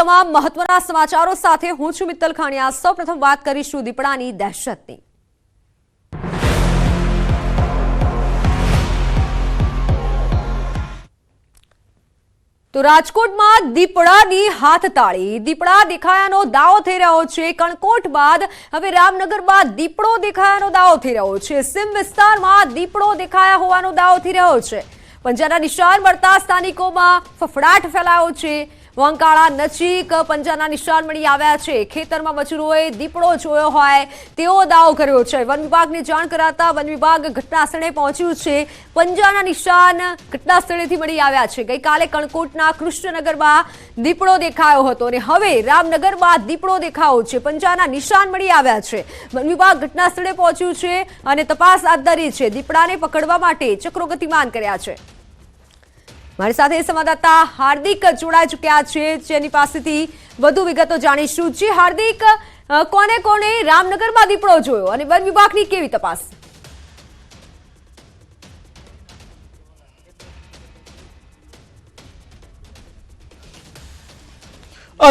તમામ મહત્વના સમાચારો સાથે હું છું મિત્તલ ખાણિયા। સૌપ્રથમ વાત કરીશું દીપડાની દહેશતની। તો રાજકોટમાં દીપડાની હાથતાળી। દીપડા દેખાયાનો દાવો થઈ રહ્યો છે। કણકોટ બાદ હવે રામનગરમાં દીપડો દેખાયાનો દાવો થઈ રહ્યો છે। સીમ વિસ્તારમાં દીપડો દેખાયા હોવાનો દાવો થઈ રહ્યો છે। પંજાના નિશાન મળતા સ્થાનિકોમાં ફફડાટ ફેલાયો છે। વંકાળા નજીક પંજાના નિશાન મળી આવ્યા છે। ખેતરમાં મજૂરોએ દીપડો જોયો હોય તેવો દાવો કર્યો છે। વન વિભાગને જાણ કરાતા વન વિભાગ ઘટના સ્થળે પહોંચ્યું છે। પંજાના નિશાન ઘટના સ્થળેથી મળી આવ્યા છે। ગઈકાલે કણકોટના કૃષ્ણનગરમાં દીપડો દેખાયો હતો અને હવે રામનગરમાં દીપડો દેખાયો છે। પંજાના નિશાન મળી આવ્યા છે। વન વિભાગ ઘટના સ્થળે પહોંચ્યું છે અને તપાસ હાથ ધરી છે। દીપડાને પકડવા માટે ચક્રો ગતિમાન કર્યા છે। મારી સાથે સંવાદદાતા હાર્દિક જોડાઈ ચૂક્યા છે, જેની પાસેથી વધુ વિગતો જાણીશું। જી હાર્દિક, કોને કોને રામનગરમાં દીપડો જોયો અને વન વિભાગની કેવી તપાસ?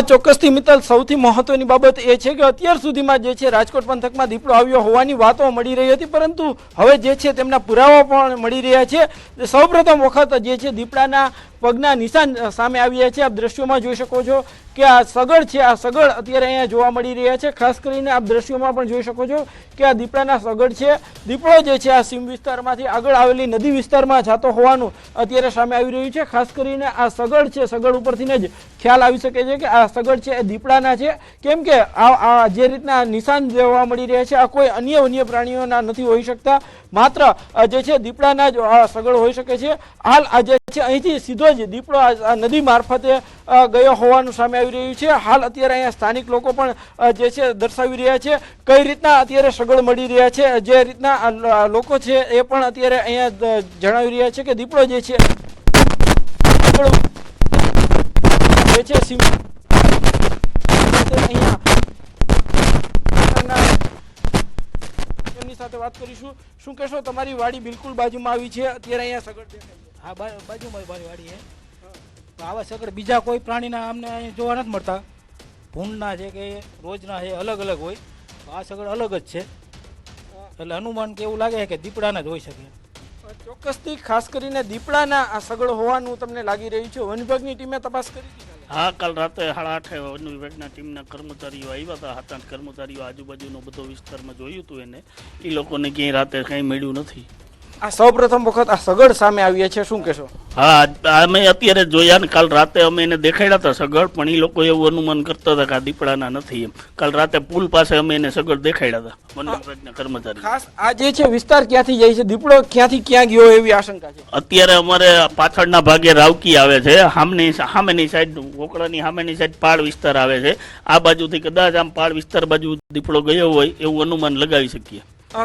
ચોક્કસથી મિત્તલ, સૌથી મહત્વની બાબત એ છે કે અત્યાર સુધીમાં જે છે રાજકોટ પંથકમાં દીપડો આવ્યો હોવાની વાતો મળી રહી હતી, પરંતુ હવે જે છે તેમના પુરાવા પણ મળી રહ્યા છે। સૌપ્રથમ વખત જે છે દીપડાના પગના નિશાન સામે આવ્યા છે। આપ દ્રશ્યોમાં જોઈ શકો છો કે આ સગડ છે, આ સગડ અત્યારે અહીંયા જોવા મળી રહ્યા છે। ખાસ કરીને આપ દ્રશ્યોમાં પણ જોઈ શકો છો કે આ દીપડાના સગડ છે। દીપડો જે છે આ સીમ વિસ્તારમાંથી આગળ આવેલી નદી વિસ્તારમાં જતો હોવાનું અત્યારે સામે આવી રહ્યું છે। ખાસ કરીને આ સગડ છે, સગડ ઉપરથી જ ખ્યાલ આવી શકે છે કે આ સગડ છે એ દીપડાના છે, કેમ કે આ જે રીતના નિશાન જોવા મળી રહ્યા છે આ કોઈ અન્ય પ્રાણીઓના નથી હોઈ શકતા, માત્ર જે છે દીપડાના જ સગડ હોઈ શકે છે। હાલ આ જે છે અહીંથી સીધો જ દીપડો આ નદી મારફતે ગયો હોવાનું સામે આવી રહ્યું છે। હાલ અત્યારે અહીંયા સ્થાનિક લોકો પણ જે છે દર્શાવી રહ્યા છે કઈ રીતના અત્યારે સગડ મળી રહ્યા છે। જે રીતના લોકો છે એ પણ અત્યારે અહીંયા જણાવી રહ્યા છે કે દીપડો જે છે એમની સાથે વાત કરીશું। શું કહેશો, તમારી વાડી બિલકુલ બાજુમાં આવી છે, અત્યારે અહીંયા સગડ દેખાય છે? હા, બાજુમાં મારી વાડી છે। આવા સગડ બીજા કોઈ પ્રાણીના અમને અહીંયા જોવા નથી મળતા। ભૂંડના છે કે રોજના છે, અલગ અલગ હોય, આ સગડ અલગ જ છે, એટલે અનુમાન કે એવું લાગે છે કે દીપડાના જ હોઈ શકે। ચોક્કસથી ખાસ કરીને દીપડાના આ સગડ હોવાનું તમને લાગી રહ્યું છે। વન વિભાગની ટીમે તપાસ કરી હતી? હા, કાલ રાતે 8:30 વન વિભાગના ટીમના કર્મચારીઓ આવ્યા હતા। 7-8 કર્મચારીઓ આજુબાજુનો બધો વિસ્તારમાં જોયું હતું એને, એ લોકોને ક્યાંય રાતે કંઈ મળ્યું નથી। આ સૌપ્રથમ વખત આ સગડ સામે આવ્યા છે, શું કહેશો? હા, અમે અત્યારે જોયા ને કાલ રાતે અમે એને દેખાડ્યા હતા સગડ, પણ એ લોકો એવું અનુમાન કરતા હતા કે આ દીપડાના નથી એમ। કાલ રાતે પુલ પાસે અમે એને સગડ દેખાડ્યા હતા વન વિભાગના કર્મચારી। ખાસ આ જે છે વિસ્તાર ક્યાંથી જાય છે, દીપડો ક્યાંથી ક્યાં ગયો એવી આશંકા છે? અત્યારે અમારે પાછળના ભાગે રાવકી આવે છે, સામેની સાઈડ વોકડાની સામેની સાઈડ પાળ વિસ્તાર આવે છે, આ બાજુથી કદાચ આમ પાળ વિસ્તાર બાજુ દીપડો ગયો હોય એવું અનુમાન લગાવી શકીએ।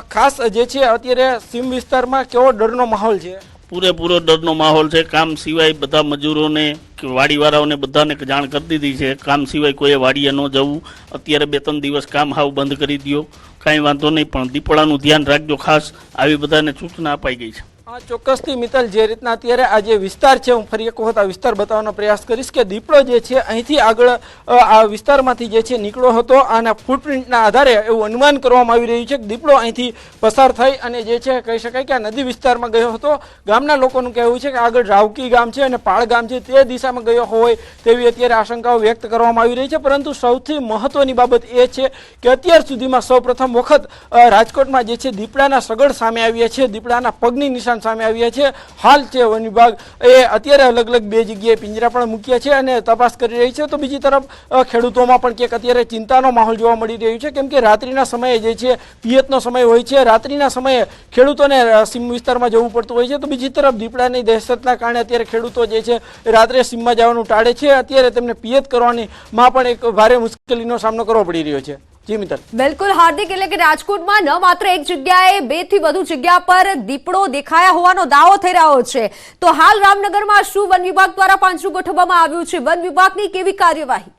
ખાસ જે છે અત્યારે સીમ વિસ્તારમાં કેવો ડરનો માહોલ છે? પૂરેપૂરો ડરનો માહોલ છે। કામ સિવાય બધા મજૂરોને કે વાડીવાળાઓને બધાને જાણ કરી દીધી છે, કામ સિવાય કોઈએ વાડીએ ન જવું। અત્યારે 2-3 દિવસ કામ હાવ બંધ કરી દો, કાંઈ વાંધો નહીં, પણ દીપડાનું ધ્યાન રાખજો ખાસ, આવી બધાને સૂચના અપાઈ ગઈ છે। ચોક્કસથી મિત્તલ, જે રીતના અત્યારે આ જે વિસ્તાર છે, હું ફરી એક વખત આ વિસ્તાર બતાવવાનો પ્રયાસ કરીશ કે દીપડો જે છે અહીંથી આગળ આ વિસ્તારમાંથી જે છે નીકળ્યો હતો અને ફૂટપ્રિન્ટના આધારે એવું અનુમાન કરવામાં આવી રહ્યું છે કે દીપડો અહીંથી પસાર થઈ અને જે છે કહી શકાય કે આ નદી વિસ્તારમાં ગયો હતો। ગામના લોકોનું કહેવું છે કે આગળ રાવકી ગામ છે અને પાળ ગામ છે તે દિશામાં ગયો હોય તેવી અત્યારે આશંકાઓ વ્યક્ત કરવામાં આવી રહી છે। પરંતુ સૌથી મહત્વની બાબત એ છે કે અત્યાર સુધીમાં સૌપ્રથમ વખત રાજકોટમાં જે છે દીપડાના સગડ સામે આવ્યા છે, દીપડાના પગની નિશાન સામે આવ્યા છે। હાલ છે વન વિભાગ એ અત્યારે અલગ અલગ 2 જગ્યાએ પિંજરા પણ મૂક્યા છે અને તપાસ કરી રહી છે। તો બીજી તરફ ખેડૂતોમાં પણ ક્યાંક અત્યારે ચિંતાનો માહોલ જોવા મળી રહ્યો છે, કેમ કે રાત્રિના સમયે જે છે પિયતનો સમય હોય છે, રાત્રિના સમયે ખેડૂતોને સીમ વિસ્તારમાં જવું પડતું હોય છે। તો બીજી તરફ દીપડાની દહેશતના કારણે અત્યારે ખેડૂતો જે છે રાત્રે સીમમાં જવાનું ટાળે છે, અત્યારે તેમને પિયત કરવાની માં પણ એક ભારે મુશ્કેલીનો સામનો કરવો પડી રહ્યો છે। જી મિત્ર, બિલકુલ હાર્દિક, એટલે કે રાજકોટમાં ન માત્ર એક જગ્યાએ 2 થી વધુ જગ્યા પર દીપડો દેખાયા હોવાનો દાવો થઈ રહ્યો છે, તો હાલ રામનગરમાં શું વન વિભાગ દ્વારા પાંજરું ગોઠવવામાં આવ્યું છે? વન વિભાગની કેવી કાર્યવાહી?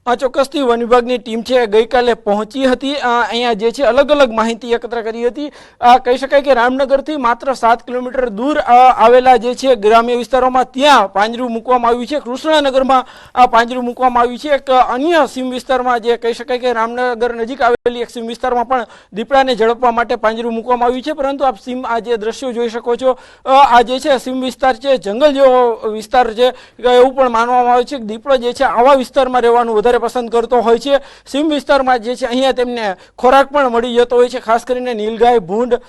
આ ચોક્કસથી વન વિભાગની ટીમ છે ગઈકાલે પહોંચી હતી, અહીંયા જે છે અલગ અલગ માહિતી એકત્ર કરી હતી. કહી શકાય કે રામનગરથી માત્ર 7 કિલોમીટર દૂર આવેલા જે છે ગ્રામ્ય વિસ્તારોમાં ત્યાં પાંજરું મૂકવામાં આવ્યું છે. કૃષ્ણનગરમાં આ પાંજરું મૂકવામાં આવ્યું છે. એક અન્ય સીમ વિસ્તારમાં જે કહી શકાય કે રામનગર નજીક આવેલી એક સીમ વિસ્તારમાં પણ દીપડાને ઝડપવા માટે પાંજરું મૂકવામાં આવ્યું છે. પરંતુ આપ સીમ આ જે દ્રશ્યો જોઈ શકો છો, આ જે છે સીમ વિસ્તાર છે, જંગલ જેવો વિસ્તાર છે. એવું પણ માનવામાં આવે છે કે દીપડો જે છે આવા વિસ્તારમાં રહેવાનું વધારે પસંદ કરતો હોય છે. સીમ વિસ્તારમાં જે છે અહીંયા તેમને ખોરાક પણ મળી જતો હોય છે. ખાસ કરીને નીલગાય, ભૂંડ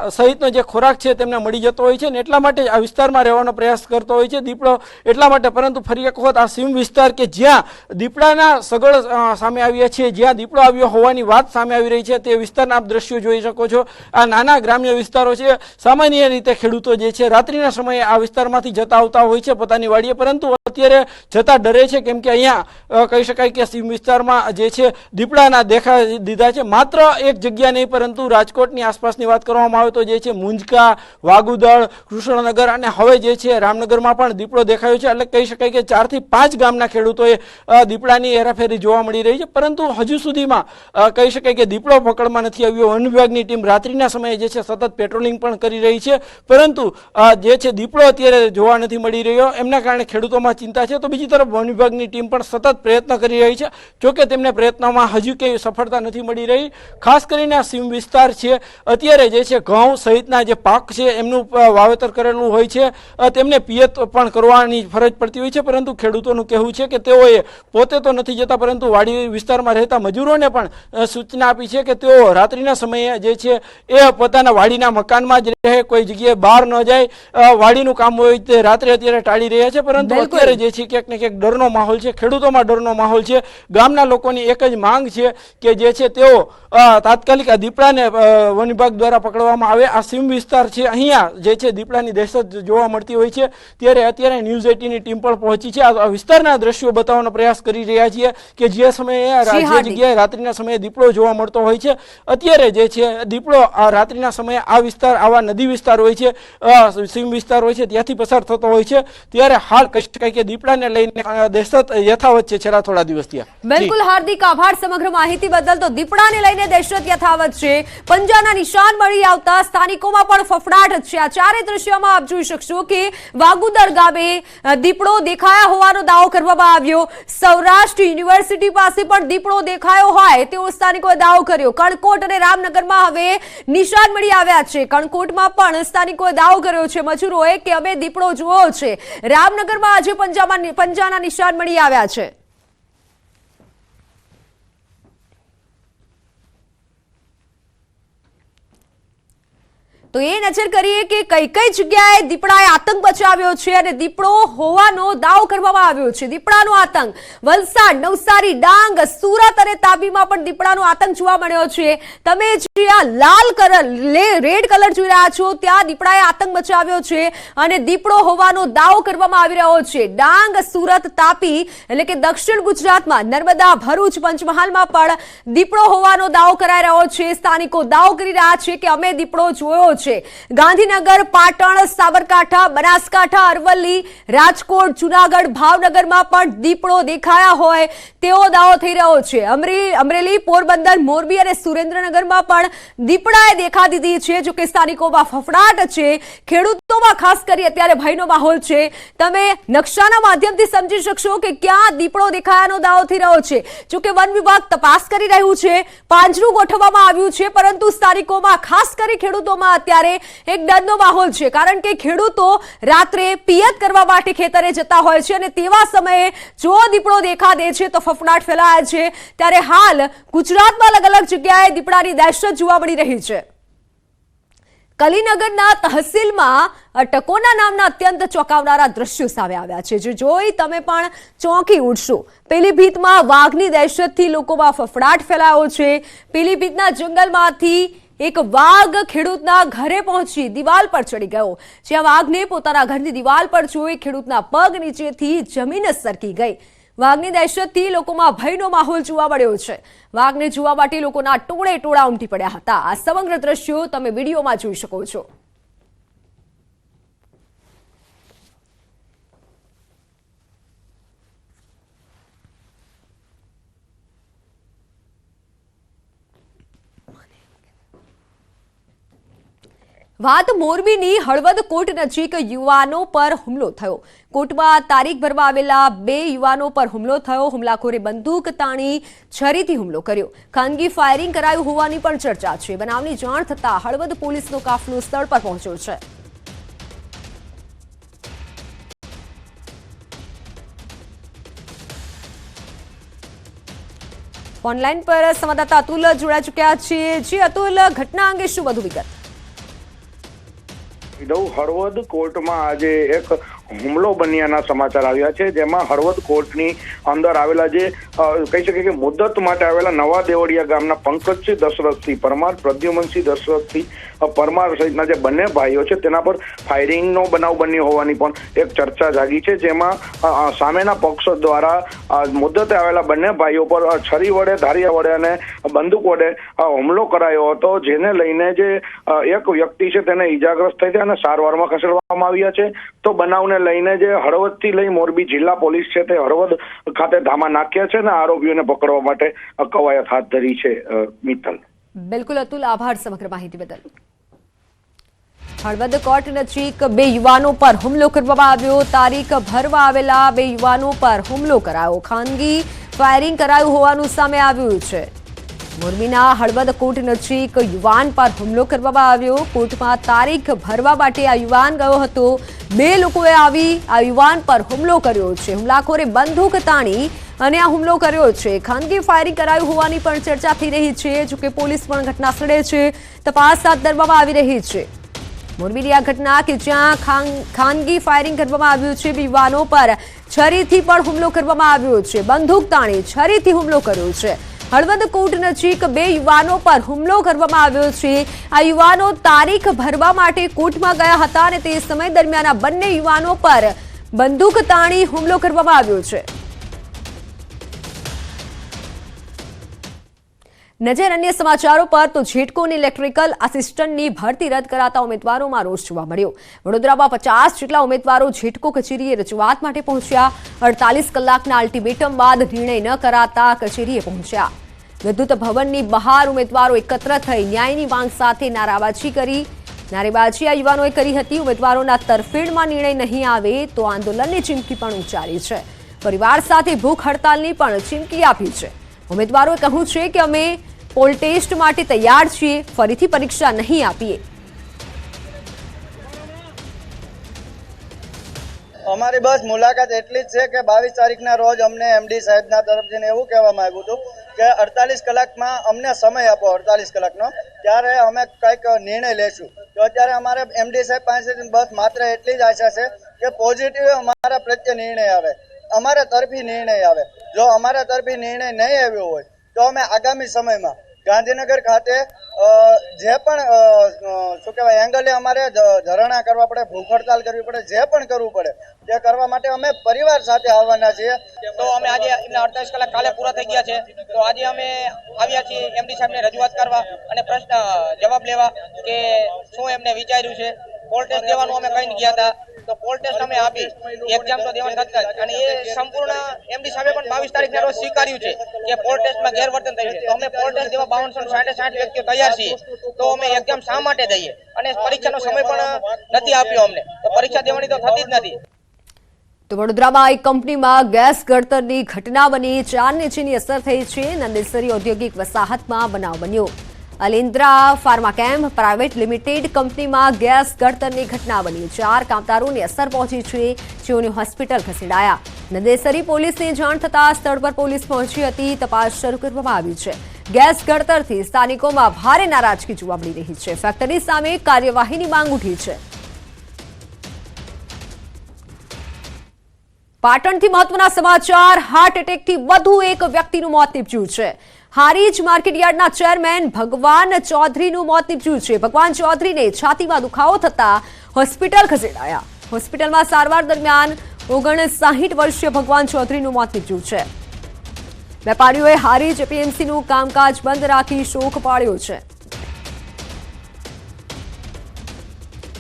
સહિતનો જે ખોરાક છે તેમને મળી જતો હોય છે ને એટલા માટે આ વિસ્તારમાં રહેવાનો પ્રયાસ કરતો હોય છે દીપડો એટલા માટે. પરંતુ ફરી એક વખત આ સીમ વિસ્તાર કે જ્યાં દીપડાના સગળ સામે આવ્યા છે, જ્યાં દીપડો આવ્યો હોવાની વાત સામે આવી રહી છે, તે વિસ્તારના આપ દ્રશ્યો જોઈ શકો છો. આ નાના ગ્રામ્ય વિસ્તારો છે. સામાન્ય રીતે ખેડૂતો જે છે રાત્રિના સમયે આ વિસ્તારમાંથી જતા આવતા હોય છે પોતાની વાડીએ, પરંતુ અત્યારે જતા ડરે છે કેમ કે અહીંયા કહી શકાય કે સીમ વિસ્તારમાં જે છે દીપડાના દેખા દીધા છે. માત્ર એક જગ્યા નહીં પરંતુ રાજકોટની આસપાસની વાત કરવામાં આવે તો જે છે મુંજકા, વાગુદળ, કૃષ્ણનગર અને હવે જે છે રામનગરમાં પણ દીપડો દેખાયો છે. એટલે કહી શકાય કે 4 થી 5 ગામના ખેડૂતોએ દીપડાની હેરાફેરી જોવા મળી રહી છે. પરંતુ હજુ સુધીમાં કહી શકાય કે દીપડો પકડમાં નથી આવ્યો. વન વિભાગની ટીમ રાત્રિના સમયે જે છે સતત પેટ્રોલિંગ પણ કરી રહી છે, પરંતુ જે છે દીપડો અત્યારે જોવા નથી મળી રહ્યો. એમના કારણે ખેડૂતોમાં ચિંતા છે. તો બીજી તરફ વન વિભાગની ટીમ પણ સતત પ્રયત્ન કરી રહી છે. જોકે તેમને પ્રયત્નોમાં હજુ કંઈ સફળતા નથી મળી રહી. ખાસ કરીને આ સીમ વિસ્તાર છે, અત્યારે જે છે ઘઉં સહિતના જે પાક છે એમનું વાવેતર કરેલું હોય છે, તેમને પિયત પણ કરવાની ફરજ પડતી હોય છે. પરંતુ ખેડૂતોનું કહેવું છે કે તેઓએ પોતે તો નથી જતા, પરંતુ વાડી વિસ્તારમાં રહેતા મજૂરોને પણ સૂચના આપી છે કે તેઓ રાત્રિના સમયે જે છે એ પોતાના વાડીના મકાનમાં જ રહે, કોઈ જગ્યાએ બહાર ન જાય. વાડીનું કામ હોય તે રાત્રે અત્યારે ટાળી રહ્યા છે. પરંતુ અત્યારે જે છે ક્યાંક ને ક્યાંક ડરનો માહોલ છે, ખેડૂતોમાં ડરનો માહોલ છે. ગામના લોકોની એક જ માંગ છે કે જે છે તેઓ તાત્કાલિક આ દીપડાને વન વિભાગ દ્વારા પકડવામાં આવે. આ સીમ વિસ્તાર છે, અહીંયા જે છે દીપડાની દહેશત જોવા મળતી હોય છે. ત્યારે અત્યારે ન્યૂઝ 18ની ટીમ પણ પહોંચી છે. આ વિસ્તારના દ્રશ્યો બતાવવાનો પ્રયાસ કરી રહ્યા છીએ કે જે સમયે જે જગ્યાએ રાત્રિના સમયે દીપડો જોવા મળતો હોય છે, અત્યારે જે છે દીપડો રાત્રિના સમયે આ વિસ્તાર, આવા નદી વિસ્તાર હોય છે, સીમ વિસ્તાર હોય છે, ત્યાંથી પસાર થતો હોય છે. ત્યારે હાલ કહી શકાય કે દીપડાને લઈને દહેશત યથાવત છે છેલ્લા થોડા દિવસથી. બિલકુલ હાર્દિક, આભાર સમગ્ર માહિતી બદલ. તો દીપડાને લઈને દહેશત યથાવત છે. પંજાના નિશાન મળી આવતા સ્થાનિકોમાં પણ ફફડાટ છે. આ ચારે દ્રશ્યોમાં આપ જોઈ શકશો કે વાગુદર ગામે દીપડો દેખાયા હોવાનો દાવો કરવામાં આવ્યો. સૌરાષ્ટ્ર યુનિવર્સિટી પાસે પણ દીપડો દેખાયો હોય તેવો સ્થાનિકોએ દાવો કર્યો. કણકોટ અને રામનગરમાં હવે નિશાન મળી આવ્યા છે. કણકોટમાં પણ સ્થાનિકોએ દાવો કર્યો છે મજૂરોએ કે અમે દીપડો જોયો છે. રામનગરમાં આજે પંજાના નિશાન મળી આવ્યા છે. તો એ નજર કરીએ કે કઈ કઈ જગ્યાએ દીપડાએ આતંક બચાવ્યો છે અને દીપડો હોવાનો દાવો કરવામાં આવ્યો છે. દીપડાનો આતંક વલસાડ, નવસારી, ડાંગ, સુરત અને તાપીમાં પણ દીપડાનો આતંક જોવા મળ્યો છે. તમે જે આ લાલ કલર, રેડ કલર જોઈ રહ્યા છો ત્યાં દીપડાએ આતંક બચાવ્યો છે અને દીપડો હોવાનો દાવો કરવામાં આવી રહ્યો છે. ડાંગ, સુરત, તાપી એટલે કે દક્ષિણ ગુજરાતમાં નર્મદા, ભરૂચ, પંચમહાલમાં પણ દીપડો હોવાનો દાવો કરાઈ રહ્યો છે. સ્થાનિકો દાવો કરી રહ્યા છે કે અમે દીપડો જોયો છે. ગાંધીનગર, પાટણ, સાબરકાંઠા, બનાસકાંઠા, અરવલ્લી, રાજકોટ, જુનાગઢ, ભાવનગરમાં પણ દીપડો દેખાયા હોય તેવો દાવો થઈ રહ્યો છે. અમરેલી, પોરબંદર, મોરબી અને સુરેન્દ્રનગરમાં પણ દીપડાએ દેખા દીધી છે. જો કે સ્થાનિકોમાં ફફડાટ છે, ખેડૂતોમાં ખાસ કરી અત્યારે ભયનો માહોલ છે. તમે નકશાના માધ્યમથી સમજી શકશો કે ક્યાં દીપડો દેખાયાનો દાવો થઈ રહ્યો છે. જો કે વન વિભાગ તપાસ કરી રહ્યું છે, પાંજરું ગોઠવવામાં આવ્યું છે, પરંતુ સ્થાનિકોમાં ખાસ કરી ખેડૂતોમાં અત્યારે એક ડરનો માહોલ છે. કારણ કે ખેડૂતો રાત્રે પિયત કરવા માટે ખેતરે જતા હોય છે અને તેવા સમયે જો દીપડો દેખા દે છે તો ફફડાટ ફેલાય છે. ત્યારે હાલ ગુજરાતમાં અલગ અલગ જગ્યાએ દીપડાની દહેશત જોવા મળી રહી છે. કલીનગરના તહસીલમાં ટકોના નામના અત્યંત ચોંકાવનારા દ્રશ્યો સામે આવ્યા છે, જે જોઈ તમે પણ ચોંકી ઉઠશો. પીલીભીતમાં વાઘની દહેશતથી લોકોમાં ફફડાટ ફેલાયો છે. પીલીભીતના જંગલમાંથી એક વાઘ ખેડૂતના ઘરે પહોંચી દિવાલ પર ચડી ગયો. જ્યાં વાઘને પોતાના ઘરની દિવાલ પર જોઈ ખેડૂતના પગ નીચેથી જમીન સરકી ગઈ. વાઘની દહેશતથી લોકોમાં ભયનો માહોલ જોવા મળ્યો છે. વાઘને જોવા માટે લોકોના ટોળે ટોળા ઉમટી પડ્યા હતા. આ સમગ્ર દ્રશ્યો તમે વિડીયોમાં જોઈ શકો છો. વાત મોરબીની હળવદ કોટ નજીક યુવાનો પર હુમલો થયો. કોટમાં તારીખ ભરવા આવેલા 2 યુવાનો પર હુમલો થયો. હુમલાખોરે બંદૂક તાણી છરીથી હુમલો કર્યો. ખાનગી ફાયરિંગ કરાયું હોવાની પણ ચર્ચા છે. બનાવની જાણ થતાં હળવદ પોલીસનો કાફલો સ્થળ પર પહોંચ્યો છે. ઓનલાઈન પર સંવાદદાતા અતુલ જોડાઈ ચૂક્યા છે. જી અતુલ, ઘટના અંગે શું વધુ વિગત? હળવદ કોર્ટમાં આજે એક હુમલો બન્યાના સમાચાર આવ્યા છે, જેમાં હળવદ કોર્ટની અંદર આવેલા જે કહી શકે કે મુદ્દત માટે આવેલા નવા દેવળિયા ગામના પંકજસિંહ દશરથસિંહ પરમાર, પ્રદ્યુમનસિંહ દશરથસિંહ પરમાર સહિતના જે બંને ભાઈઓ છે તેના પર ફાયરિંગનો બનાવ બન્યો હોવાની પણ એક ચર્ચા જાગી છે, જેમાં સામેના પક્ષ દ્વારા મુદ્દતે આવેલા બંને ભાઈઓ પર છરી વડે, ધારિયા વડે અને બંદૂક વડે હુમલો કરાયો હતો, જેને લઈને જે એક વ્યક્તિ છે તેને ઈજાગ્રસ્ત થઈ છે અને સારવારમાં ખસેડવામાં આવ્યા છે. તો બનાવને લઈને જે હળવદથી લઈ મોરબી જિલ્લા પોલીસ છે તે હળવદ ખાતે ધામા નાખ્યા છે અને આરોપીઓને પકડવા માટે કવાયત હાથ ધરી છે. મિત્તલ. બિલકુલ અતુલ, આભાર સમગ્ર માહિતી બદલ. હળવદ કોર્ટ નજીક 2 યુવાનો પર હુમલો કરવામાં આવ્યો. તારીખ ભરવા આવેલા 2 યુવાનો પર હુમલો કરાયો. ખાનગી ફાયરિંગ કરાયું હોવાનું સામે આવ્યું છે. મોરબીના હળવદ કોર્ટ નજીક યુવાન પર હુમલો કરવામાં આવ્યો. કોર્ટમાં તારીખ ભરવા માટે આ યુવાન ગયો હતો. 2 લોકોએ આવી આ યુવાન પર હુમલો કર્યો છે. હુમલાખોરે બંદૂક તાણી અને આ હુમલો કર્યો છે. ખાનગી ફાયરિંગ કરાયું હોવાની પણ ચર્ચા થઈ રહી છે. જોકે પોલીસ પણ ઘટના સ્થળે છે, તપાસ હાથ ધરવામાં આવી રહી છે. મોરબીની આ ઘટના કે જ્યાં ખાનગી ફાયરિંગ કરવામાં આવ્યું છે. યુવાનો પર છરીથી પણ હુમલો કરવામાં આવ્યો છે. બંદૂક તાણી છરીથી હુમલો કર્યો છે. હળવદ કોર્ટ નજીક 2 યુવાનો પર હુમલો કરવામાં આવ્યો છે. આ યુવાનો તારીખ ભરવા માટે કોર્ટમાં ગયા હતા અને તે સમય દરમિયાન આ બંને યુવાનો પર બંદૂક તાણી હુમલો કરવામાં આવ્યો છે. નજર અન્ય સમાચારો પર તો જેટકો અને ઇલેક્ટ્રિકલ આસિસ્ટન્ટની ભરતી રદ કરાતા ઉમેદવારોમાં રોષ જોવા મળ્યો. વડોદરામાં 50 જેટલા ઉમેદવારો જેટકો કચેરીએ રજૂઆત માટે પહોંચ્યા. 48 કલાકના અલ્ટિમેટમ બાદ નિર્ણય ન કરાતા કચેરીએ પહોંચ્યા. વિદ્યુત ભવનની બહાર ઉમેદવારો એકત્ર થઈ ન્યાયની માંગ સાથે નારાબાજી કરી. નારેબાજી આ યુવાનોએ કરી હતી. ઉમેદવારોના તરફેણમાં નિર્ણય નહીં આવે તો આંદોલનની ચીમકી પણ ઉચ્ચારી છે. પરિવાર સાથે ભૂખ હડતાલની પણ ચીમકી આપી છે. ઉમેદવારોએ કહ્યું છે કે અમે પોલ ટેસ્ટ માટે તૈયાર છીએ, ફરીથી પરીક્ષા નહીં આપીએ. અમારી બસ મુલાકાત એટલી જ છે કે 22 તારીખના રોજ અમને એમડી સાહેબના તરફથી એવું કહેવામાં આવ્યું હતું કે 48 કલાકમાં અમને સમય આપો, 48 કલાકનો, ત્યારે અમે કંઈક નિર્ણય લેશું. તો અત્યારે અમારે એમડી સાહેબ પાસેથી બસ માત્ર એટલી જ આશા છે કે પોઝિટિવ અમારા પ્રત્યે નિર્ણય આવે, અમારા તરફી નિર્ણય આવે. જો અમારા તરફી નિર્ણય નહીં આવ્યો હોય તો અમે આગામી સમયમાં ગાંધીનગર ખાતે જે પણ શું કહેવાય એંગલે અમારે ધરણા કરવા પડે, ભૂખ હડતાલ કરવી પડે, જે પણ કરવું પડે તે કરવા માટે અમે પરિવાર સાથે આવવાના છીએ. તો અમે આજે એમના 48 કલાક કાલે પૂરા થઈ ગયા છે. તો આજે અમે આવ્યા છીએ એમડી સાહેબને રજૂઆત કરવા અને પ્રશ્ન જવાબ લેવા કે શું એમને વિચાર્યું છે. પોલ ટેસ્ટ દેવાનું અમે કહીને ગયા હતા, તો પોલ ટેસ્ટ અમે આપી, એક્ઝામ તો દેવાની નથી અને એ સંપૂર્ણ એમડી સાહેબે પણ 22 તારીખના રોજ સ્વીકાર્યું છે કે પોલ ટેસ્ટમાં ગેરવર્તન થયું છે. તો અમે પોલ ટેસ્ટ દેવા 5260 વ્યક્તિઓ તૈયાર છીએ. તો અમે એક્ઝામ શા માટે દઈએ અને પરીક્ષાનો સમય પણ નથી આપ્યો અમને, તો પરીક્ષા દેવાની તો થતી જ નથી. તો વડોદરામાં એક કંપનીમાં ગેસ ગળતરની ઘટના બની. 4 ને જેની અસર થઈ છે. નંદેસરી ઔદ્યોગિક વસાહતમાં બનાવ બન્યો. અલિન્દ્રા ફાર્માકેમ પ્રાઇવેટ લિમિટેડ કંપનીમાં ગેસ ગળતરની ઘટના બની. 4 કામદારોને અસર પહોંચી છે, જેઓને હોસ્પિટલ ખસેડાયા. નંદેસરી પોલીસને જાણ થતાં સ્થળ પર પોલીસ પહોંચી હતી. તપાસ શરૂ કરવામાં આવી છે. ગેસ ગળતરથી સ્થાનિકોમાં ભારે નારાજગી જોવા મળી રહી છે. ફેક્ટરી સામે કાર્યવાહીની માંગ ઉઠી છે. પાટણથી મહત્વના સમાચાર. હાર્ટ એટેકથી વધુ એક વ્યક્તિનું મોત નીપજ્યું છે. હારીજ માર્કેટયાર્ડના ચેરમેન ભગવાન ચૌધરીનું મોત નીપજ્યું છે. ભગવાન ચૌધરીને છાતીમાં દુખાવો થતા હોસ્પિટલ ખસેડાયા. હોસ્પિટલમાં સારવાર દરમિયાન 59 વર્ષીય ભગવાન ચૌધરીનું મોત નીપજ્યું છે. વેપારીઓએ હારીજ એપીએમસીનું કામકાજ બંધ રાખી શોક પાળ્યો છે.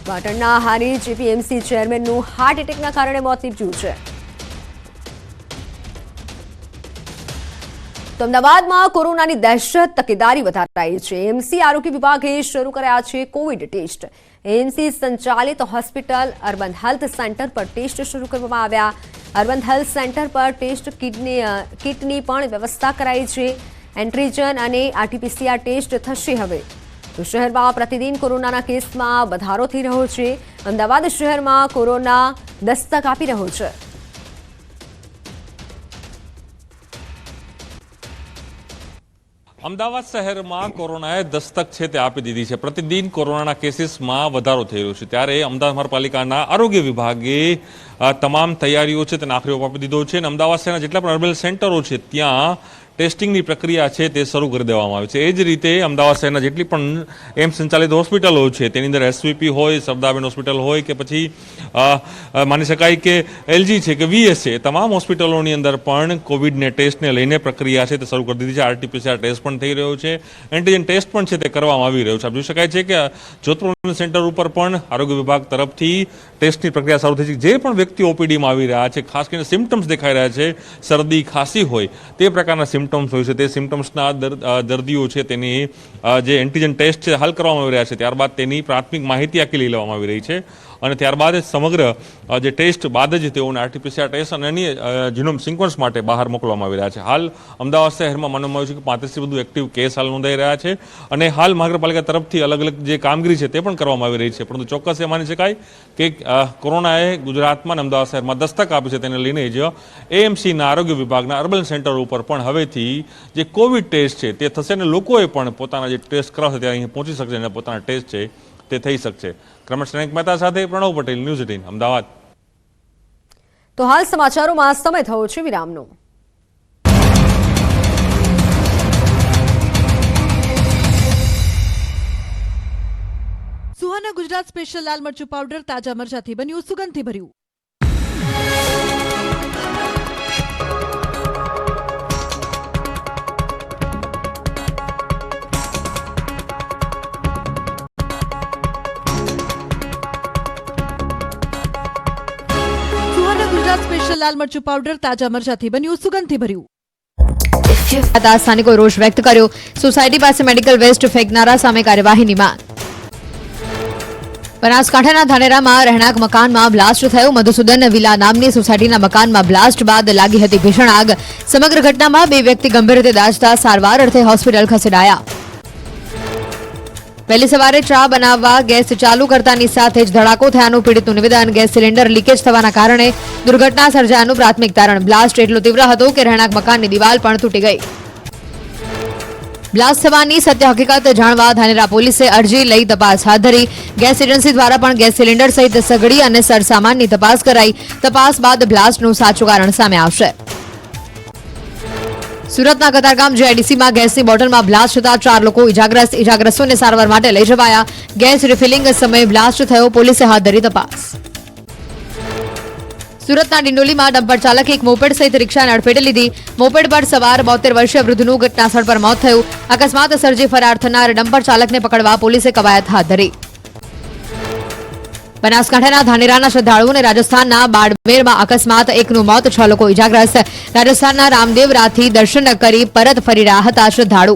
પાટણના હારીજ એપીએમસી ચેરમેનનું હાર્ટ એટેકના કારણે મોત નીપજ્યું છે. તો અમદાવાદમાં કોરોનાની દહેશત તકેદારી વધારાઈ છે. એમસી આરોગ્ય વિભાગે શરૂ કર્યા છે કોવિડ ટેસ્ટ. એમસી સંચાલિત હોસ્પિટલ અર્બન હેલ્થ સેન્ટર પર ટેસ્ટ શરૂ કરવામાં આવ્યા. અર્બન હેલ્થ સેન્ટર પર ટેસ્ટ કિટની પણ વ્યવસ્થા કરાઈ છે. એન્ટ્રીજન અને આરટીપીસીઆર ટેસ્ટ થશે હવે. તો શહેરમાં પ્રતિદિન કોરોનાના કેસમાં વધારો થઈ રહ્યો છે. અમદાવાદ શહેરમાં કોરોના દસ્તક આપી રહ્યો છે. અમદાવાદ શહેરમાં કોરોનાએ દસ્તક છે તે આપી દીધી છે. પ્રતિદિન કોરોનાના કેસીસમાં વધારો થઈ રહ્યો છે. ત્યારે અમદાવાદ મહાનગરપાલિકાના આરોગ્ય વિભાગે તમામ તૈયારીઓ છે તેને આખરી ઓપ આપી દીધો છે અને અમદાવાદ શહેરના જેટલા પણ અર્બન સેન્ટરો છે ત્યાં ટેસ્ટિંગની પ્રક્રિયા છે તે શરૂ કરી દેવામાં આવી છે. એ જ રીતે અમદાવાદ શહેરના જેટલી પણ એમ્સ સંચાલિત હોસ્પિટલો છે તેની અંદર એસવીપી હોય, સરદારબેન હોસ્પિટલ હોય કે પછી માની શકાય કે એલજી છે કે વીએસ છે, તમામ હોસ્પિટલોની અંદર પણ કોવિડને ટેસ્ટને લઈને પ્રક્રિયા છે તે શરૂ કરી દીધી છે. આરટીપીસીઆર ટેસ્ટ પણ થઈ રહ્યો છે, એન્ટીજન ટેસ્ટ પણ છે તે કરવામાં આવી રહ્યો છે. આપ જોઈ શકાય છે કે જોધપુર સેન્ટર ઉપર પણ આરોગ્ય વિભાગ તરફથી ટેસ્ટની પ્રક્રિયા શરૂ થઈ છે. જે પણ વ્યક્તિ ઓપીડીમાં આવી રહ્યા છે, ખાસ કરીને સિમ્ટમ્સ દેખાઈ રહ્યા છે, શરદી ખાંસી હોય તે પ્રકારના સિમ્ટમ્સ હોય છે, તે સિમ્ટમ્સના દર્દીઓ છે તેની જે એન્ટીજન ટેસ્ટ છે હાલ કરવામાં આવી રહ્યા છે. ત્યારબાદ તેની પ્રાથમિક માહિતી આખી લઈ લેવામાં આવી રહી છે અને ત્યારબાદ સમગ્ર જે ટેસ્ટ બાદ જ તેઓને આરટીપીસીઆર ટેસ્ટ અને અન્ય જીનોમ સિક્વન્સ માટે બહાર મોકલવામાં આવી રહ્યા છે. હાલ અમદાવાદ શહેરમાં માનવામાં આવ્યું છે કે 35થી વધુ એક્ટિવ કેસ હાલ નોંધાઈ રહ્યા છે અને હાલ મહાનગરપાલિકા તરફથી અલગ અલગ જે કામગીરી છે તે પણ કરવામાં આવી રહી છે. પરંતુ ચોક્કસ એ માની શકાય કે કોરોનાએ ગુજરાતમાં અને અમદાવાદ શહેરમાં દસ્તક આપી છે. તેને લઈને જ એએમસીના આરોગ્ય વિભાગના અર્બન સેન્ટર ઉપર પણ હવેથી જે કોવિડ ટેસ્ટ છે તે થશે અને લોકોએ પણ પોતાના જે ટેસ્ટ કરાવશે ત્યારે અહીં પહોંચી શકશે અને પોતાના ટેસ્ટ છે તે થઈ શકશે. ક્રમશ મહેતા સાથે પ્રણવ પટેલ, ન્યૂઝ 18 અમદાવાદ. તો હાલ સમાચારોમાં સમય થયો છે વિરામનો. સુહાના ગુજરાત સ્પેશિયલ લાલ મરચું પાવડર તાજા મરચાથી બન્યું, સુગંધથી ભર્યું. સુહાના ગુજરાત સ્પેશિયલ લાલ મરચું પાવડર તાજા મરચાથી બન્યું, સુગંધથી ભર્યું. સ્થાનિકોએ રોષ વ્યક્ત કર્યો. સોસાયટી પાસે મેડિકલ વેસ્ટ ફેંકનારા સામે કાર્યવાહીની માંગ. બનાસકાંઠાના ધાનેરામાં રહેણાંક મકાનમાં બ્લાસ્ટ થયો. મધુસૂદન વિલા નામની સોસાયટીના મકાનમાં બ્લાસ્ટ બાદ લાગી હતી ભીષણ આગ. સમગ્ર ઘટનામાં 2 વ્યક્તિ ગંભીર રીતે દાઝતા સારવાર અર્થે હોસ્પિટલ ખસેડાયા. વહેલી સવારે ચા બનાવવા ગેસ ચાલુ કરતાની સાથે જ ધડાકો થયાનું પીડિતનું નિવેદન. ગેસ સિલિન્ડર લીકેજ થવાના કારણે દુર્ઘટના સર્જાયાનું પ્રાથમિક તારણ. બ્લાસ્ટ એટલો તીવ્ર હતો કે રહેણાંક મકાનની દિવાલ પણ તૂટી ગઈ. બ્લાસ્ટ થવાની સત્ય હકીકત જાણવા ધાનેરા પોલીસે અરજી લઈ તપાસ હાથ ધરી. ગેસ એજન્સી દ્વારા પણ ગેસ સિલિન્ડર સહિત સગડી અને સરસામાનની તપાસ કરાઈ. તપાસ બાદ બ્લાસ્ટનું સાચું કારણ સામે આવશે. સુરતના કતારગામ જીઆઈડીસીમાં ગેસની બોટલમાં બ્લાસ્ટ થતા 4 લોકો ઇજાગ્રસ્ત. ઇજાગ્રસ્તોને સારવાર માટે લઈ જવાયા. ગેસ રિફિલિંગ સમયે બ્લાસ્ટ થયો. પોલીસે હાથ ધરી તપાસ. સુરતના ડિંડોલીમાં ડમ્પર ચાલકે એક મોપેડ સહિત રિક્ષાને અડફેટે લીધી. મોપેડ પર સવાર 72 વર્ષીય વૃદ્ધનું ઘટનાસ્થળ પર મોત થયું. અકસ્માત સર્જી ફરાર થનાર ડમ્પર ચાલકને પકડવા પોલીસે કવાયત હાથ ધરી. બનાસકાંઠાના ધાનેરાના શ્રદ્ધાળુઓને રાજસ્થાનના બાડમેરમાં અકસ્માત, 1નું મોત, 6 લોકો ઇજાગ્રસ્ત. રાજસ્થાનના રામદેવરાથી દર્શન કરી પરત ફરી રહ્યા હતા શ્રદ્ધાળુ.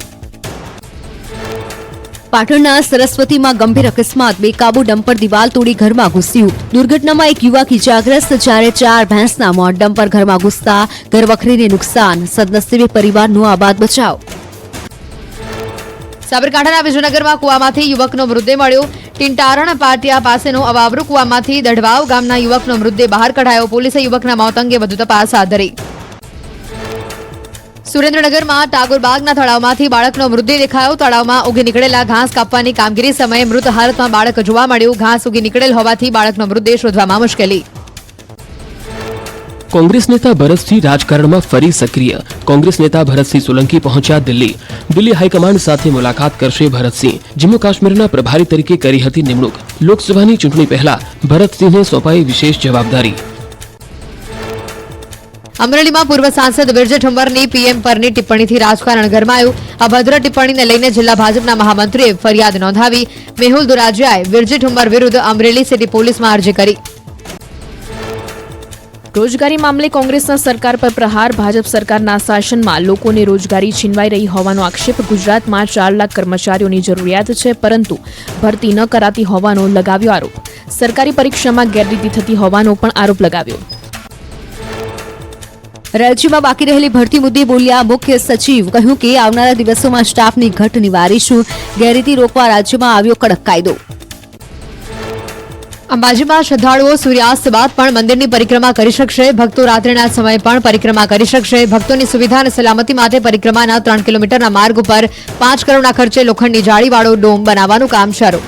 પાટણના સરસ્વતીમાં ગંભીર અકસ્માત, બેકાબુ ડમ્પર દિવાલ તોડી ઘરમાં ઘૂસ્યું. દુર્ઘટનામાં એક યુવક ઇજાગ્રસ્ત, જ્યારે 4 ભેંસના મોત. ડમ્પર ઘરમાં ઘૂસતા ઘરવખરીને નુકસાન. સદનસીબે પરિવારનો આબાદ બચાવ. સાબરકાંઠાના વિજયનગરમાં કુવામાંથી યુવકનો મૃતદેહ મળ્યો. ટિંટારણ પાટિયા પાસેનો અવાવરુ કુવામાંથી દઢવાવ ગામના યુવકનો મૃતદેહ બહાર કઢાયો. પોલીસે યુવકના મોત અંગે વધુ તપાસ હાથ ધરી. સુરેન્દ્રનગરમાં ટાગોરબાગના તળાવમાંથી બાળકનો મૃતદેહ દેખાયો. તળાવમાં ઉગી નીકળેલા ઘાસ કાપવાની કામગીરી સમયે મૃત હાલતમાં બાળક જોવા મળ્યું. ઘાસ ઉગી નીકળેલ હોવાથી બાળકનો મૃતદેહ શોધવામાં મુશ્કેલી. कांग्रेस नेता भरत सिंह राजकारण में फरी सक्रिय. कांग्रेस नेता भरत सिंह सोलंकी पहुंचा दिल्ही. दिल्ही हाईकमांड साथे मुलाकात करशे भरत सिंह. जम्मू काश्मीरना प्रभारी तरीके करी हती निमणूक. लोकसभानी चूंटणी पहला भरत सिंहने सोंपाई विशेष जवाबदारी. અમરેલીમાં પૂર્વ સાંસદ વિરજી ઠુંબરની પીએમ પરની ટિપ્પણીથી રાજકારણ ગરમાયું. અભદ્ર ટિપ્પણીને લઈને જિલ્લા ભાજપના મહામંત્રીએ ફરિયાદ નોંધાવી. મેહુલ દુરાજિયાએ વિરજી ઠુંબર વિરુદ્ધ અમરેલી સિટી પોલીસમાં અરજી કરી. રોજગારી મામલે કોંગ્રેસના સરકાર પર પ્રહાર. ભાજપ સરકારના શાસનમાં લોકોને રોજગારી છીનવાઈ રહી હોવાનો આક્ષેપ. ગુજરાતમાં 4 લાખ કર્મચારીઓની જરૂરિયાત છે, પરંતુ ભરતી ન કરાતી હોવાનો લગાવ્યો આરોપ. સરકારી પરીક્ષામાં ગેરરીતિ થતી હોવાનો પણ આરોપ લગાવ્યો. રાજ્યમાં બાકી રહેલી ભરતી મુદ્દે બોલ્યા મુખ્ય સચિવ. કહ્યું કે આવનારા દિવસોમાં સ્ટાફની ઘટ નિવારીશું. ગેરરીતિ રોકવા રાજ્યમાં આવ્યો કડક કાયદો. અંબાજીમાં શ્રદ્ધાળુઓ સૂર્યાસ્ત બાદ પણ મંદિરની પરિક્રમા કરી શકશે. ભક્તો રાત્રિના સમયે પણ પરિક્રમા કરી શકશે. ભક્તોની સુવિધા અને સલામતી માટે પરિક્રમાના 3 કિલોમીટરના માર્ગ ઉપર 5 કરોડના ખર્ચે લોખંડની જાળીવાળો ડોમ બનાવવાનું કામ શરૂ.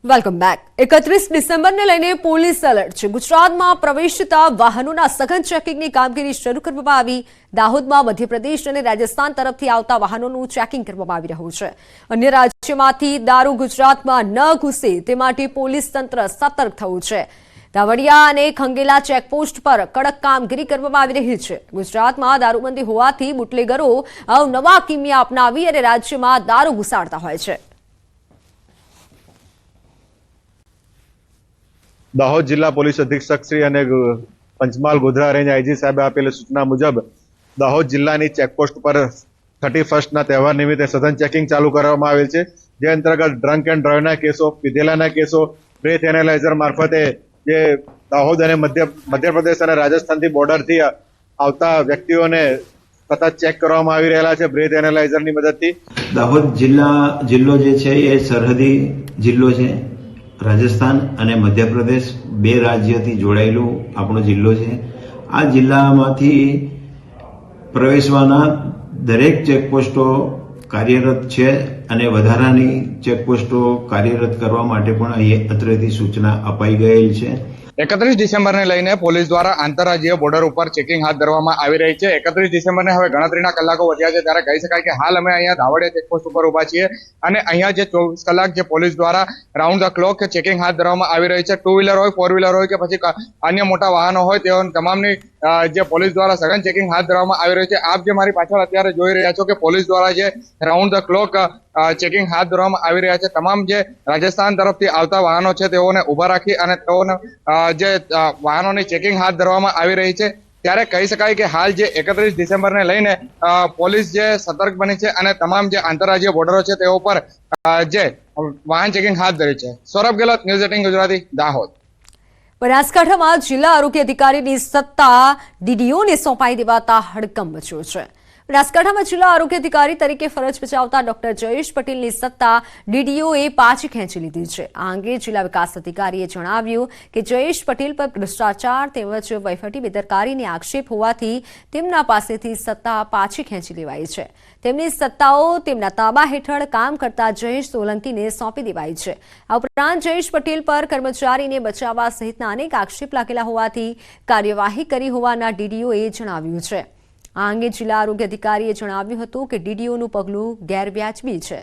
Welcome back. 31 ડિસેમ્બરને લઈને પોલીસ એલર્ટ છે. ગુજરાતમાં પ્રવેશતા વાહનોના સઘન ચેકિંગની કામગીરી શરૂ કરવામાં આવી. દાહોદમાં મધ્યપ્રદેશ અને રાજસ્થાન તરફથી આવતા વાહનોનું ચેકિંગ કરવામાં આવી રહ્યું છે. અન્ય રાજ્યમાંથી દારૂ ગુજરાતમાં ન ઘૂસે તે માટે પોલીસ તંત્ર સતર્ક થયું છે. દાવડિયા અને ખંગેલા ચેકપોસ્ટ પર કડક કામગીરી કરવામાં આવી રહી છે. ગુજરાતમાં દારૂબંધી હોવાથી બુટલેગરો અવનવા કિમિયા અપનાવી અને રાજ્યમાં દારૂ ઘુસાડતા હોય છે. દાહોદ જિલ્લા પોલીસ અધિક્ષક શ્રી અને પંચમહાલ ગોધરા રેન્જ આઈજી સાહેબે આપેલી સૂચના મુજબ દાહોદ જિલ્લાની ચેકપોસ્ટ પર 31st તહેવાર નિમિત્તે સઘન ચેકિંગ ચાલુ કરવામાં આવેલ છે. જે અંતર્ગત ડ્રંક એન્ડ ડ્રાઈવના કેસો, પીધેલાના કેસો, બ્રેથ એનાલાઇઝર મારફતે જે દાહોદ અને મધ્યપ્રદેશ અને રાજસ્થાનથી બોર્ડરથી આવતા વ્યક્તિઓને સતત ચેક કરવામાં આવી રહેલા છે બ્રેથ એનાલાઇઝરની મદદથી. દાહોદ જિલ્લો જે છે એ સરહદી જિલ્લો છે. રાજસ્થાન અને મધ્યપ્રદેશ 2 રાજ્યથી જોડાયેલો આપણો જિલ્લો છે. આ જિલ્લામાંથી પ્રવેશવાના દરેક ચેકપોસ્ટો કાર્યરત છે અને વધારાની ચેકપોસ્ટો કાર્યરત કરવા માટે પણ અહીં અત્રેથી સૂચના અપાઈ ગયેલ છે. 31 ડિસેમ્બરને લઈને પોલીસ દ્વારા આંતરરાજ્ય બોર્ડર ઉપર ચેકિંગ હાથ ધરવામાં આવી રહી છે. 31 ડિસેમ્બરને હવે ગણતરીના કલાકો વધ્યા છે ત્યારે કહી શકાય કે હાલ અમે અહીંયા દાવડિયા ચેકપોસ્ટ ઉપર ઉભા છીએ અને અહીંયા જે 24 કલાક જે પોલીસ દ્વારા રાઉન્ડ ધ ક્લોક ચેકિંગ હાથ ધરવામાં આવી રહી છે. 2 વ્હીલર હોય, 4 વ્હીલર હોય કે પછી અન્ય મોટા વાહનો હોય તેઓ તમામની જે પોલીસ દ્વારા સઘન ચેકિંગ હાથ ધરવામાં આવી રહી છે. આપ જે મારી પાછળ અત્યારે જોઈ રહ્યા છો કે પોલીસ દ્વારા જે રાઉન્ડ ધ ક્લોક ચેકિંગ હાથ ધરવામાં આવી રહ્યા છે. તમામ જે રાજસ્થાન તરફથી આવતા વાહનો છે તેઓને ઉભા રાખી અને તેઓને જે વાહનોની ચેકિંગ હાથ ધરવામાં આવી રહી છે. ત્યારે કહી શકાય કે હાલ જે 31 ડિસેમ્બરને લઈને પોલીસ જે સતર્ક બની છે અને તમામ જે આંતરરાજ્ય બોર્ડરો છે તેઓ પર જે વાહન ચેકિંગ હાથ ધરી છે. સૌરભ ગેહલોત, ન્યૂઝ 18 ગુજરાતી, દાહોદ. બનાસકાંઠામાં જિલ્લા આરોગ્ય અધિકારીની સત્તા ડીડીઓને સોંપાઈ દેવાતા હડકંપ મચ્યો છે. બનાસકાંઠામાં જિલ્લા આરોગ્ય અધિકારી તરીકે ફરજ બજાવતા ડોક્ટર જયેશ પટેલની સત્તા ડીડીઓએ પાછી ખેંચી લીધી છે. આ અંગે જિલ્લા વિકાસ અધિકારીએ જણાવ્યું કે જયેશ પટેલ પર ભ્રષ્ટાચાર તેમજ વહીવટી બેદરકારીને આક્ષેપ હોવાથી તેમના પાસેથી સત્તા પાછી ખેંચી લેવાઈ છે. તેમની સત્તાઓ તેમના તાબા હેઠળ કામ કરતા જયેશ સોલંકીને સોંપી દેવાઈ છે. આ ઉપરાંત જયેશ પટેલ પર કર્મચારીને બચાવવા સહિતના અનેક આક્ષેપ લાગેલા હોવાથી કાર્યવાહી કરી હોવાના ડીડીઓએ જણાવ્યું છે. આ અંગે જિલ્લા આરોગ્ય અધિકારીએ જણાવ્યું હતું કે ડીડીઓનું પગલું ગેરવ્યાજબી છે.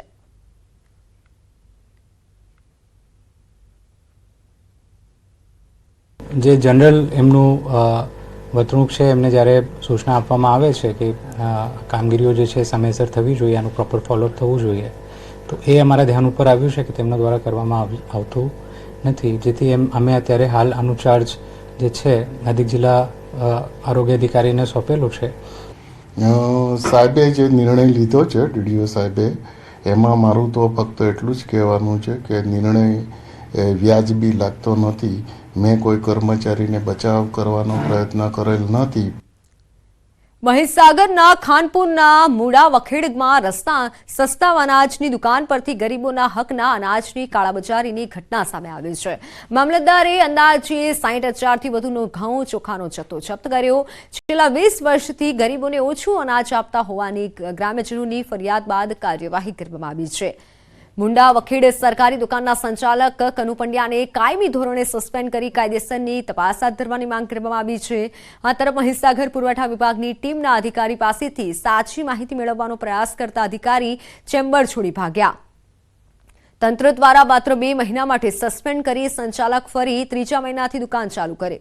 જે જનરલ એમનું વર્તણૂક છે એમને જ્યારે સૂચના આપવામાં આવે છે કે કામગીરીઓ જે છે સમયસર થવી જોઈએ, આનું પ્રોપર ફોલોઅપ થવું જોઈએ, તો એ અમારા ધ્યાન ઉપર આવ્યું છે કે તેમના દ્વારા કરવામાં આવતું નથી. જેથી અમે અત્યારે હાલ આનું ચાર્જ જે છે નજીક જિલ્લા આરોગ્ય અધિકારીને સોંપેલો છે. સાહેબે જે નિર્ણય લીધો છે ડીડીઓ સાહેબે, એમાં મારું તો ફક્ત એટલું જ કહેવાનું છે કે નિર્ણય વ્યાજબી લાગતો નથી. મેં કોઈ કર્મચારીને બચાવ કરવાનો પ્રયત્ન કરેલ નથી. મહીસાગરના ખાનપુરના મુડા વખેડમાં સસ્તા અનાજની દુકાન પરથી ગરીબોના હકના અનાજની કાળાબજારીની ઘટના સામે આવી છે. મામલતદારે અંદાજે 60,000થી વધુનો ઘઉં ચોખાનો જથ્થો જપ્ત કર્યો. છેલ્લા 20 વર્ષથી ગરીબોને ઓછું અનાજ આપતા હોવાની ગ્રામ્યજનોની ફરિયાદ બાદ કાર્યવાહી કરવામાં આવી છે. મુંડા વખેડ સરકારી દુકાનના સંચાલક કનુ પંડ્યાને કાયમી ધોરણે સસ્પેન્ડ કરી કાયદેસરની તપાસ હાથ ધરવાની માંગ કરવામાં આવી છે. આ તરફ મહીસાગર પુરવઠા વિભાગની ટીમના અધિકારી પાસેથી સાચી માહિતી મેળવવાનો પ્રયાસ કરતા અધિકારી ચેમ્બર છોડી ભાગ્યા. તંત્ર દ્વારા માત્ર 2 મહિના માટે સસ્પેન્ડ કરી સંચાલક ફરી 3જા મહિનાથી દુકાન ચાલુ કરે.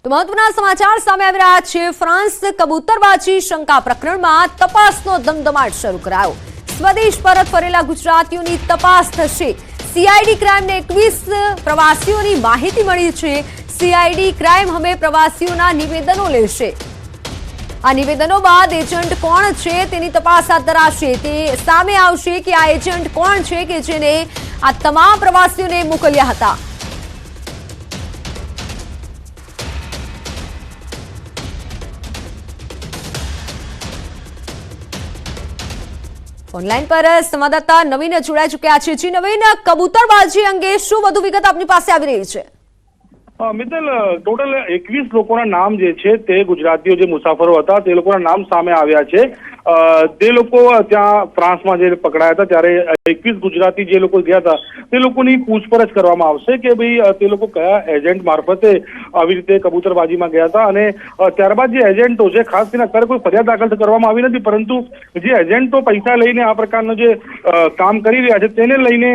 તો મહત્વના સમાચાર સામે આવી રહ્યા છે. ફ્રાન્સ કબૂતરબાજી શંકા પ્રકરણમાં તપાસનો ધમધમાટ શરૂ કરાયો. સ્વદેશ પરત ફરેલા ગુજરાતીઓની તપાસ થશે. સીઆઈડી ક્રાઇમને 21 પ્રવાસીઓની માહિતી મળી છે. સીઆઈડી ક્રાઇમ હવે પ્રવાસીઓના નિવેદનો લેશે. આ નિવેદનો બાદ એજન્ટ કોણ છે તેની તપાસ હાથ ધરાશે. તે સામે આવશે કે આ એજન્ટ કોણ છે કે જેને આ તમામ પ્રવાસીઓને મોકલ્યા હતા. ઓનલાઈન પર સંવાદદાતા નવીન જોડાઈ ચૂક્યા છે. જી નવીન, કબૂતરબાજી અંગે શું વધુ વિગત આપની પાસે આવી રહી છે? મિત્તલ, ટોટલ 21 લોકોના નામ જે છે તે ગુજરાતીઓ જે મુસાફરો હતા તે લોકોના નામ સામે આવ્યા છે. તે લોકો ત્યાં ફ્રાન્સમાં જે પકડાયા હતા ત્યારે 21 ગુજરાતી જે લોકો ગયા હતા તે લોકોની પૂછપરછ કરવામાં આવશે કે ભાઈ તે લોકો કયા એજન્ટ મારફતે આવી રીતે કબૂતરબાજીમાં ગયા હતા. અને ત્યારબાદ જે એજન્ટો છે, ખાસ કરીને અત્યારે કોઈ ફરિયાદ દાખલ કરવામાં આવી નથી, પરંતુ જે એજન્ટો પૈસા લઈને આ પ્રકારનું જે કામ કરી રહ્યા છે તેને લઈને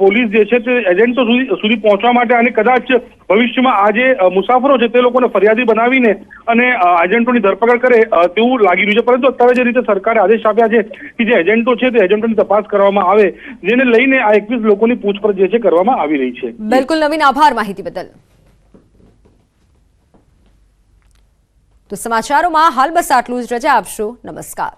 પોલીસ જે છે તે એજન્ટો સુધી પહોંચવા માટે અને કદાચ ભવિષ્યમાં આ જે મુસાફરો છે તે લોકોને ફરિયાદી બનાવીને અને એજન્ટોની ધરપકડ કરે તેવું લાગી રહ્યું છે. પરંતુ અત્યારે જે રીતે સરકારે આદેશ આપ્યા છે કે જે એજન્ટો છે તે એજન્ટોની તપાસ કરવામાં આવે, જેને લઈને આ 21 લોકોની પૂછપરછ જે છે કરવામાં આવી રહી છે. બિલકુલ નવીન, આભાર માહિતી બદલ. તો સમાચારોમાં હાલ બસ આટલું જ. રજા આપશો. નમસ્કાર.